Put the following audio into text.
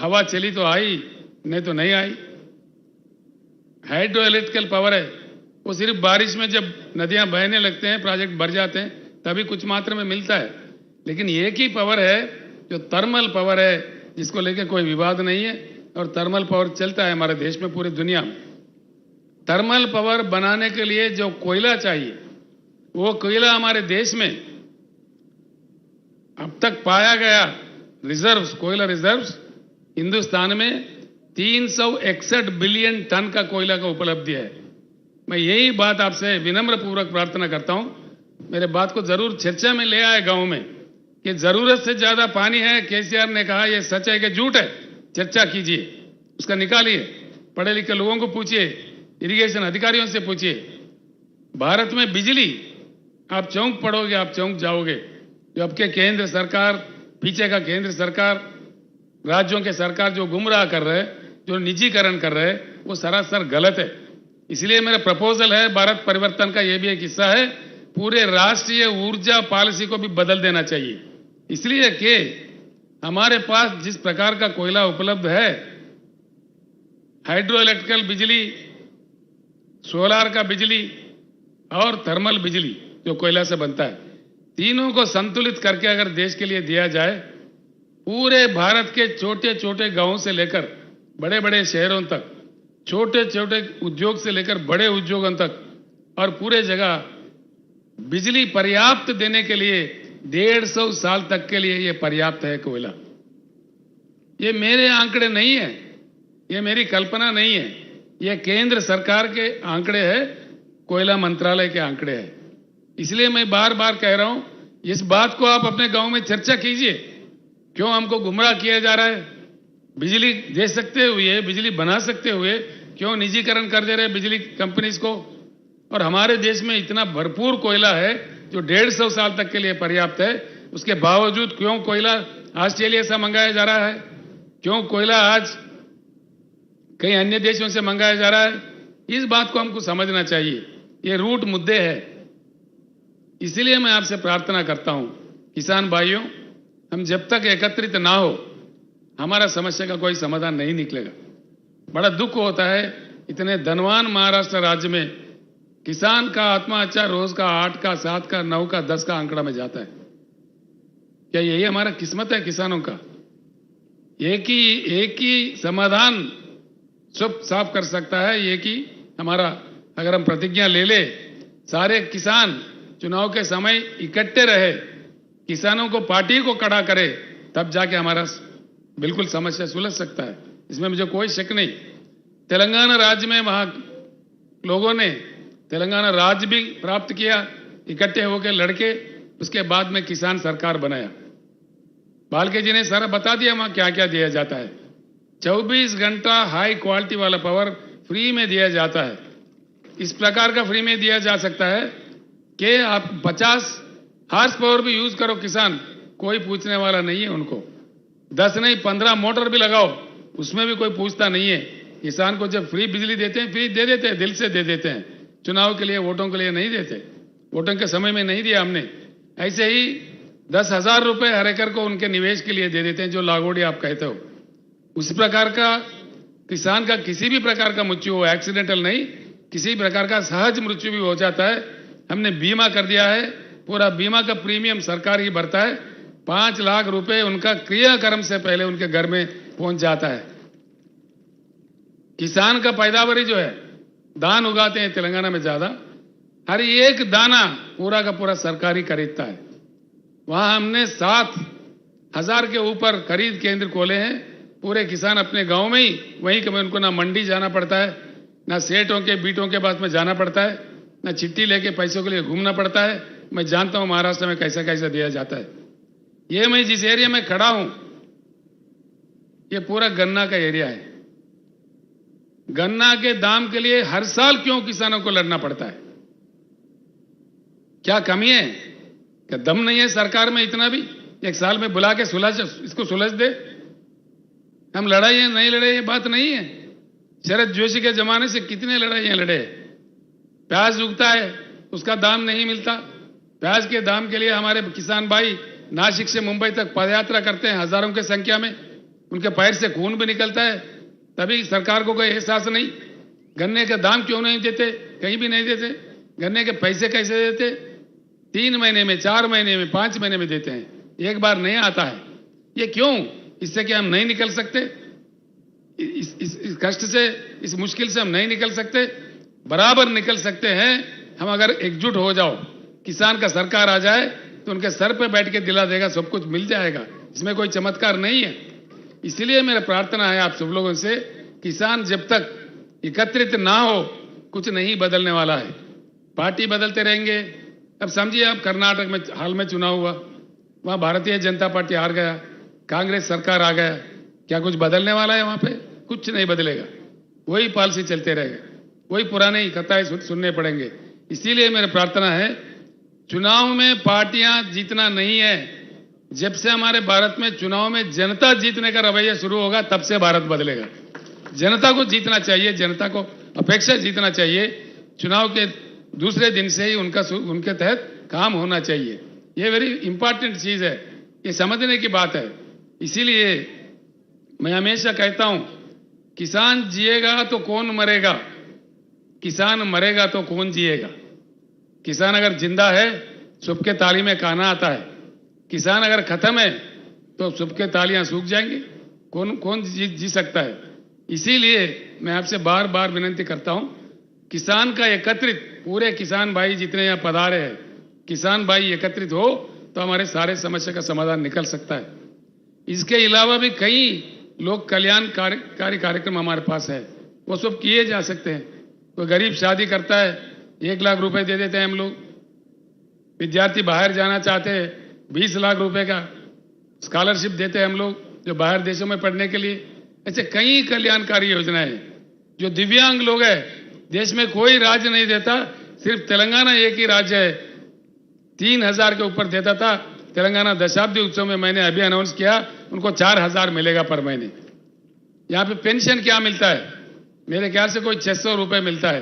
हवा चली तो आई, नहीं तो नहीं आई। हाइड्रो इलेक्ट्रिकल पावर है, वो सिर्फ बारिश में जब नदियां बहने लगते हैं, प्रोजेक्ट भर जाते हैं, तभी कुछ मात्रा में मिलता है। लेकिन एक ही पावर है जो थर्मल पावर है, जिसको लेकर कोई विवाद नहीं है, और थर्मल पावर चलता है हमारे देश में, पूरी दुनिया में। थर्मल पावर बनाने के लिए जो कोयला चाहिए, वो कोयला हमारे देश में अब तक पाया गया रिजर्व्स, कोयला रिजर्व्स हिंदुस्तान में 361 बिलियन टन का कोयला का उपलब्धि है। मैं यही बात आपसे विनम्र पूर्वक प्रार्थना करता हूं, मेरे बात को जरूर चर्चा में ले आए गांव में, कि जरूरत से ज्यादा पानी है। केसीआर ने कहा यह सच है कि झूठ है, चर्चा कीजिए, उसका निकालिए, पढ़े लिखे लोगों को पूछिए, इरिगेशन अधिकारियों से पूछिए। भारत में बिजली, आप चौंक पड़ोगे, आप चौंक जाओगे। जो आपके केंद्र सरकार, पीछे का केंद्र सरकार, राज्यों के सरकार जो गुमराह कर रहे हैं, जो निजीकरण कर रहे हैं, वो सरासर गलत है। इसलिए मेरा प्रपोजल है, भारत परिवर्तन का यह भी एक हिस्सा है, पूरे राष्ट्रीय ऊर्जा पॉलिसी को भी बदल देना चाहिए। इसलिए कि हमारे पास जिस प्रकार का कोयला उपलब्ध है, हाइड्रो इलेक्ट्रिकल बिजली, सोलार का बिजली और थर्मल बिजली जो कोयला से बनता है, तीनों को संतुलित करके अगर देश के लिए दिया जाए, पूरे भारत के छोटे छोटे गांवों से लेकर बड़े बड़े शहरों तक, छोटे छोटे उद्योग से लेकर बड़े उद्योगों तक, और पूरे जगह बिजली पर्याप्त देने के लिए 150 साल तक के लिए यह पर्याप्त है कोयला। ये मेरे आंकड़े नहीं है, ये मेरी कल्पना नहीं है, ये केंद्र सरकार के आंकड़े हैं, कोयला मंत्रालय के आंकड़े हैं। इसलिए मैं बार बार कह रहा हूं, इस बात को आप अपने गांव में चर्चा कीजिए। क्यों हमको गुमराह किया जा रहा है? बिजली दे सकते हुए, बिजली बना सकते हुए क्यों निजीकरण कर दे रहे हैं बिजली कंपनीज को? और हमारे देश में इतना भरपूर कोयला है जो 150 साल तक के लिए पर्याप्त है, उसके बावजूद क्यों कोयला ऑस्ट्रेलिया से मंगाया जा रहा है? क्यों कोयला आज कई अन्य देशों से मंगाया जा रहा है? इस बात को हमको समझना चाहिए, ये रूट मुद्दे हैं। इसलिए मैं आपसे प्रार्थना करता हूं, किसान भाइयों, हम जब तक एकत्रित ना हो, हमारा समस्या का कोई समाधान नहीं निकलेगा। बड़ा दुख होता है, इतने धनवान महाराष्ट्र राज्य में किसान का आत्महत्या रोज का 8 का 7 का 9 का 10 का आंकड़ा में जाता है। क्या यही हमारा किस्मत है किसानों का? एक ही समाधान सब साफ कर सकता है, एक ही हमारा, अगर हम प्रतिज्ञा ले ले, सारे किसान चुनाव के समय इकट्ठे रहे, किसानों को पार्टी को खड़ा करे, तब जाके हमारा बिल्कुल समस्या सुलझ सकता है। इसमें मुझे कोई शक नहीं। तेलंगाना राज्य में वहां लोगों ने तेलंगाना राज्य भी प्राप्त किया, इकट्ठे होकर लड़के, उसके बाद में किसान सरकार बनाया। बालके जी ने सारा बता दिया वहां क्या क्या दिया जाता है। 24 घंटा हाई क्वालिटी वाला पावर फ्री में दिया जाता है। इस प्रकार का फ्री में दिया जा सकता है कि आप 50 हार्स पावर भी यूज करो किसान, कोई पूछने वाला नहीं है उनको। 10 नहीं 15 मोटर भी लगाओ, उसमें भी कोई पूछता नहीं है। किसान को जब फ्री बिजली देते हैं, फ्री दे देते हैं, दिल से दे देते हैं। चुनाव के लिए, वोटों के लिए नहीं देते, वोटों के समय में नहीं दिया हमने। ऐसे ही 10,000 रुपए हर एकड़ को उनके निवेश के लिए दे देते हैं, जो लागोड़ी आप कहते हो। उस प्रकार का किसान का किसी भी प्रकार का मृत्यु हो, एक्सीडेंटल नहीं, किसी प्रकार का सहज मृत्यु भी हो जाता है, हमने बीमा कर दिया है। पूरा बीमा का प्रीमियम सरकार ही भरता है। 5 लाख रुपए उनका क्रियाक्रम से पहले उनके घर में पहुंच जाता है। किसान का पैदावारी जो है, धान उगाते हैं तेलंगाना में ज्यादा, हर एक दाना पूरा का पूरा सरकारी खरीदता है। वहां हमने 7,000 के ऊपर खरीद केंद्र खोले हैं। पूरे किसान अपने गांव में ही, वहीं के में उनको ना मंडी जाना पड़ता है, ना सेठों के बीटों के पास में जाना पड़ता है, ना चिट्ठी लेके पैसों के लिए घूमना पड़ता है। मैं जानता हूं महाराष्ट्र में कैसा कैसा दिया जाता है। ये मैं जिस एरिया में खड़ा हूं, ये पूरा गन्ना का एरिया है। गन्ना के दाम के लिए हर साल क्यों किसानों को लड़ना पड़ता है? क्या कमी है? क्या दम नहीं है सरकार में इतना भी? एक साल में बुला के इसको सुलझ दे। हम लड़ाई है नहीं लड़े, ये बात नहीं है। शरद जोशी के जमाने से कितने लड़ाइयां लड़े। प्याज उगता है, उसका दाम नहीं मिलता। प्याज के दाम के लिए हमारे किसान भाई नासिक से मुंबई तक पदयात्रा करते हैं हजारों की संख्या में। उनके पैर से खून भी निकलता है, तभी सरकार को कोई एहसास नहीं। गन्ने का दाम क्यों नहीं देते, कहीं भी नहीं देते। गन्ने के पैसे कैसे देते, 3 महीने में, 4 महीने में, 5 महीने में देते हैं, एक बार नहीं आता है। ये क्यों? इससे क्या हम नहीं निकल सकते? इस कष्ट से, इस मुश्किल से हम नहीं निकल सकते? बराबर निकल सकते हैं हम अगर एकजुट हो जाओ। किसान का सरकार आ जाए तो उनके सर पे बैठ के दिला देगा, सब कुछ मिल जाएगा, इसमें कोई चमत्कार नहीं है। इसलिए मेरा प्रार्थना है आप सब लोगों से, किसान जब तक एकत्रित ना हो कुछ नहीं बदलने वाला है। पार्टी बदलते रहेंगे। अब समझिए आप कर्नाटक में हाल में चुनाव हुआ, वहां भारतीय जनता पार्टी हार गया, कांग्रेस सरकार आ गया, क्या कुछ बदलने वाला है? वहां पे कुछ नहीं बदलेगा, वही पॉलिसी चलते रहेगा, वही पुराने ही कथाएं सुनने पड़ेंगे। इसीलिए मेरी प्रार्थना है, चुनाव में पार्टियां जीतना नहीं है। जब से हमारे भारत में चुनाव में जनता जीतने का रवैया शुरू होगा, तब से भारत बदलेगा। जनता को जीतना चाहिए, जनता को अपेक्षा जीतना चाहिए। चुनाव के दूसरे दिन से ही उनके तहत काम होना चाहिए। ये वेरी इंपॉर्टेंट चीज है, ये समझने की बात है। इसीलिए मैं हमेशा कहता हूं, किसान जिएगा तो कौन मरेगा, किसान मरेगा तो कौन जिएगा। किसान अगर जिंदा है, सबके ताली में खाना आता है। किसान अगर खत्म है तो सबके तालियां सूख जाएंगी, कौन जी सकता है। इसीलिए मैं आपसे बार बार विनती करता हूं, किसान का एकत्रित, पूरे किसान भाई जितने यहां पधारे हैं, किसान भाई एकत्रित हो तो हमारे सारे समस्या का समाधान निकल सकता है। इसके अलावा भी कई लोक कल्याणकारी कार्यक्रम हमारे पास है, वो सब किए जा सकते हैं। तो गरीब शादी करता है, 1 लाख रुपए दे देते हैं हम लोग। विद्यार्थी बाहर जाना चाहते हैं, 20 लाख रुपए का स्कॉलरशिप देते हैं हम लोग, जो बाहर देशों में पढ़ने के लिए। ऐसे कई कल्याणकारी योजनाएं हैं। जो दिव्यांग लोग हैं, देश में कोई राज्य नहीं देता, सिर्फ तेलंगाना एक ही राज्य है 3000 के ऊपर देता था। तेलंगाना दशाब्दी उत्सव में मैंने अभी अनाउंस किया, उनको 4000 मिलेगा पर महीने। यहां पे पेंशन क्या मिलता है, मेरे ख्याल से कोई 600 रुपए मिलता है।